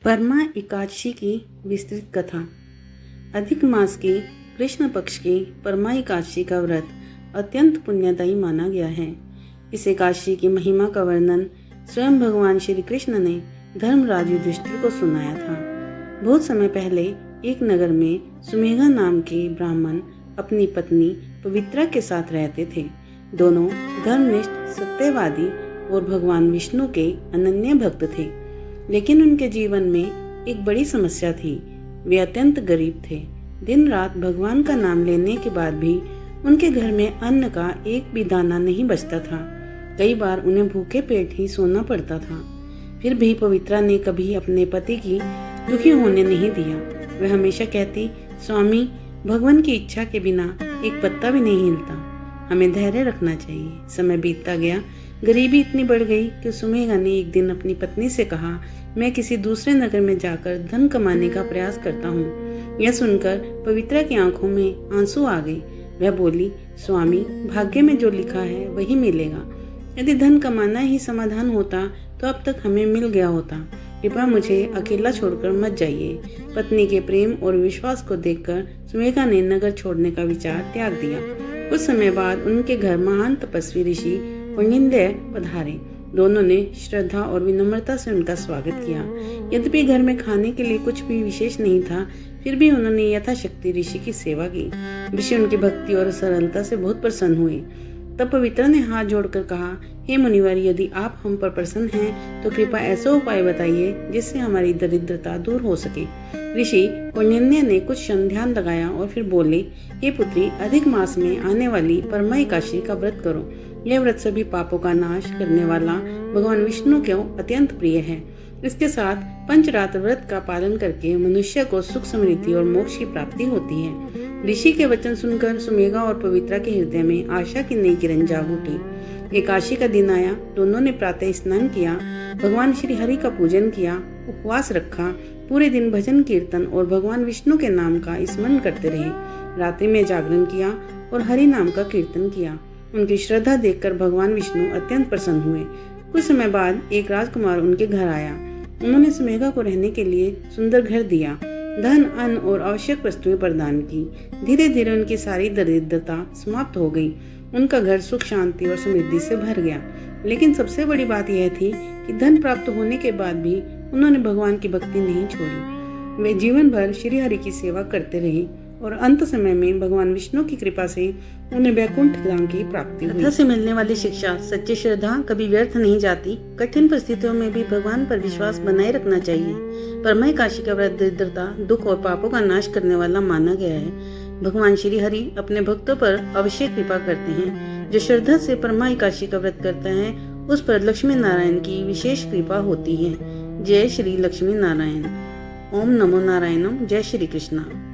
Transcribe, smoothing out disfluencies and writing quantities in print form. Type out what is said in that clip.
परमा एकादशी की विस्तृत कथा। अधिक मास की कृष्ण पक्ष की परमा एकादशी का व्रत अत्यंत पुण्यदायी माना गया है। इस एकादशी की महिमा का वर्णन स्वयं भगवान श्री कृष्ण ने धर्मराज युधिष्ठिर को सुनाया था। बहुत समय पहले एक नगर में सुमेधा नाम के ब्राह्मण अपनी पत्नी पवित्रा के साथ रहते थे। दोनों धर्मनिष्ठ, सत्यवादी और भगवान विष्णु के अनन्य भक्त थे। लेकिन उनके जीवन में एक बड़ी समस्या थी। वे अत्यंत गरीब थे। दिन रात भगवान का नाम लेने के बाद भी उनके घर में अन्न का एक भी दाना नहीं बचता था। कई बार उन्हें भूखे पेट ही सोना पड़ता था। फिर भी पवित्रा ने कभी अपने पति की दुखी होने नहीं दिया। वह हमेशा कहती, स्वामी, भगवान की इच्छा के बिना एक पत्ता भी नहीं हिलता। हमें धैर्य रखना चाहिए। समय बीतता गया। गरीबी इतनी बढ़ गई कि सुमेधा ने एक दिन अपनी पत्नी से कहा, मैं किसी दूसरे नगर में जाकर धन कमाने का प्रयास करता हूँ। यह सुनकर पवित्रा की आंखों में आंसू आ गए। वह बोली, स्वामी, भाग्य में जो लिखा है वही मिलेगा। यदि धन कमाना ही समाधान होता तो अब तक हमें मिल गया होता। कृपया मुझे अकेला छोड़कर मत जाइए। पत्नी के प्रेम और विश्वास को देखकर सुमेधा ने नगर छोड़ने का विचार त्याग दिया। कुछ समय बाद उनके घर महान तपस्वी ऋषि पुण्यदेव पधारे। दोनों ने श्रद्धा और विनम्रता से उनका स्वागत किया। यद्यपि घर में खाने के लिए कुछ भी विशेष नहीं था, फिर भी उन्होंने यथाशक्ति ऋषि की सेवा की। ऋषि उनकी भक्ति और सरलता से बहुत प्रसन्न हुए। तब पवित्रा ने हाथ जोड़कर कहा, हे मुनिवर, यदि आप हम पर प्रसन्न हैं तो कृपया ऐसा उपाय बताइए जिससे हमारी दरिद्रता दूर हो सके। ऋषि पुण्यन्य ने कुछ क्षण ध्यान लगाया और फिर बोले, हे पुत्री, अधिक मास में आने वाली परमा एकादशी का व्रत करो। यह व्रत सभी पापों का नाश करने वाला भगवान विष्णु को अत्यंत प्रिय है। इसके साथ पंचरात्र व्रत का पालन करके मनुष्य को सुख, समृद्धि और मोक्ष की प्राप्ति होती है। ऋषि के वचन सुनकर सुमेधा और पवित्रा के हृदय में आशा की नई किरण जाग उठी। एकादशी का दिन आया। दोनों ने प्रातः स्नान किया, भगवान श्री हरि का पूजन किया, उपवास रखा, पूरे दिन भजन कीर्तन और भगवान विष्णु के नाम का स्मरण करते रहे। रात्रि में जागरण किया और हरि नाम का कीर्तन किया। उनकी श्रद्धा देखकर भगवान विष्णु अत्यंत प्रसन्न हुए। कुछ समय बाद एक राजकुमार उनके घर आया। उन्होंने सुमेधा को रहने के लिए सुंदर घर दिया, धन, अन्न और आवश्यक वस्तुएं प्रदान की। धीरे धीरे उनकी सारी दरिद्रता समाप्त हो गई। उनका घर सुख, शांति और समृद्धि से भर गया। लेकिन सबसे बड़ी बात यह थी कि धन प्राप्त होने के बाद भी उन्होंने भगवान की भक्ति नहीं छोड़ी। वे जीवन भर श्री हरि की सेवा करते रहे और अंत समय में भगवान विष्णु की कृपा से उन्हें वैकुंठ धाम की प्राप्ति हुई। कथा से मिलने वाली शिक्षा, सच्ची श्रद्धा कभी व्यर्थ नहीं जाती। कठिन परिस्थितियों में भी भगवान पर विश्वास बनाए रखना चाहिए। परमा एकादशी का व्रत दरिद्रता, दुख और पापों का नाश करने वाला माना गया है। भगवान श्री हरि अपने भक्तों पर अवश्य कृपा करते हैं। जो श्रद्धा से परमा एकादशी का व्रत करता है उस पर लक्ष्मी नारायण की विशेष कृपा होती है। जय श्री लक्ष्मी नारायण। ओम नमो नारायणम। जय श्री कृष्णा।